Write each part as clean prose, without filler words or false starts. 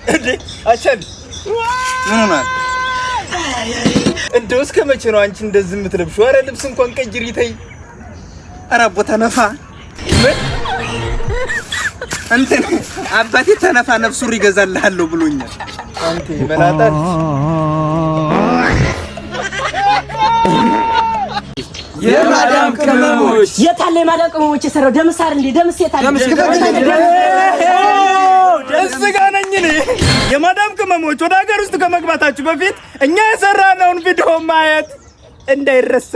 እንዴ አቸል ምን ሆናል? እንደው እስከ መቼ ነው አንቺ እንደዚህ የምትለብሺው? ኧረ ልብስ እንኳን ቀይሪ ተይ። ኧረ አቦ ተነፋ። ምን አንተ አባቴ ተነፋ ነፍሱር ይገዛልሃለሁ ብሎኛል። አንተ መላጣት የማዳም ቅመሞች የታለ የማዳም ቅመሞች የሰራው ደምሳር እንዴ ደምስ የታለ እዚህ ጋር ነኝ እኔ። የማዳም ቅመሞች ወደ ሀገር ውስጥ ከመግባታችሁ በፊት እኛ የሰራነውን ቪዲዮ ማየት እንዳይረሳ።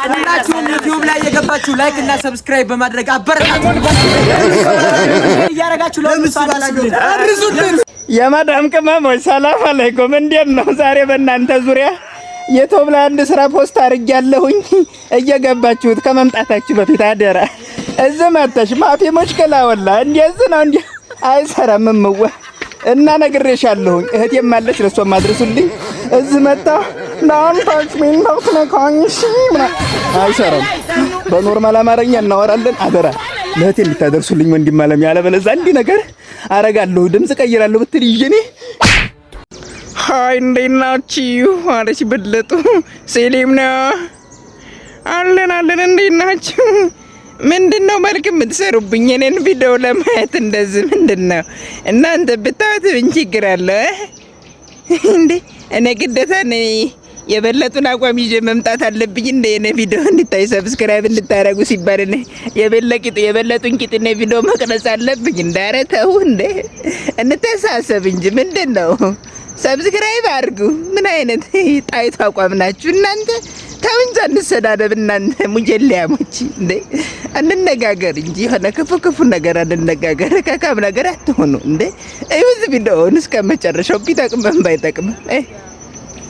ሁላችሁም ዩቲዩብ ላይ የገባችሁ ላይክ እና ሰብስክራይብ በማድረግ አበረታቱ እያረጋችሁ አድርሱልን። የማዳም ቅመሞች ሰላም አለይኩም፣ እንዴት ነው? ዛሬ በእናንተ ዙሪያ የቶብ ላይ አንድ ስራ ፖስት አድርጌያለሁኝ። እየገባችሁት ከመምጣታችሁ በፊት አደራ እዚህ መተሽ ማፊ ሙሽከላ ወላ እንደዚህ ነው እንዴ አይሰራም እምዋ እና ነግሬሻለሁኝ። እህቴም ማለች ለሷም አድርሱልኝ። እዚህ መጣ ናንታች ምን ነው ተነካኝሽ ምና አይሰራም። በኖርማል አማርኛ እናወራለን። አደራ ለእህቴ እንድታደርሱልኝ ወንድም አለም፣ ያለበለዚያ እንዲህ ነገር አረጋለሁ ድምጽ ቀይራለሁ ብትል ይዤኔ ሃይ እንዴት ናችሁ? አለች በለጡ። ሰላም ነው አለን እንዴት ናችሁ? ምንድነው መልክ የምትሰሩብኝ እኔን ቪዲዮ ለማየት እንደዚህ? ምንድነው እናንተ ብታዩት ምን ችግር አለ እንዴ? እኔ ግዴታ ነኝ የበለጡን አቋም ይዤ መምጣት አለብኝ እንደ እኔ ቪዲዮ እንድታይ ሰብስክራይብ እንድታረጉ ሲባል እኔ የበለጡን ቂጥ እኔ ቪዲዮ መቅረጽ አለብኝ? እንዳረተው እንደ እንተሳሰብ እንጂ ምንድነው? ሰብስክራይብ አድርጉ። ምን አይነት ጣይቱ አቋም ናችሁ እናንተ? ተው እንጂ እንሰዳደብ እናንተ ሙጀሊያሞች እንዴ! እንነጋገር እንጂ ሆነ ክፉ ነገር እንነጋገር። ከካም ነገር አትሆኑ እንዴ! እዩዝ ቪዲዮውን እስከ መጨረሻው ቢጠቅምም ባይጠቅምም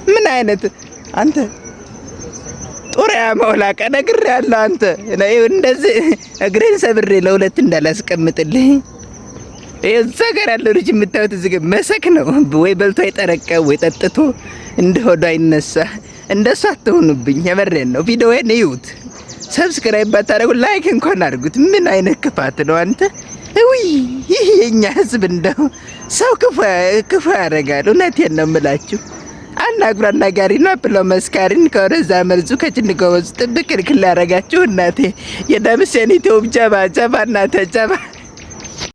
ምን አይነት አንተ ጦሪያ መውላቀ ነግሬያለሁ። አንተ እንደዚህ እግሬን ሰብሬ ለሁለት እንዳላስቀምጥልኝ እዛ ጋር ያለው ልጅ የምታዩት እዚህ ጋር መሰክ ነው። ወይ በልቶ አይጠረቀም ወይ ጠጥቶ እንደሆነ አይነሳ። እንደሱ አትሆኑብኝ። የመረን ነው። ቪዲዮውን እዩት። ሰብስክራይብ ባታረጉ ላይክ እንኳን አድርጉት። ምን አይነት ክፋት ነው አንተ? ውይ ይሄ የኛ ህዝብ እንደው ሰው ክፉ ያደርጋል። እውነቴን ነው የምላችሁ። አናግሮ አናጋሪ ነው ብሎ መስካሪን ከወረዛ መልዙ ከጭንቀው ውስጥ ጥብቅ ክል ያደርጋችሁ እናቴ የደምሴን ኢትዮብ ጀባ እናተ ጀባ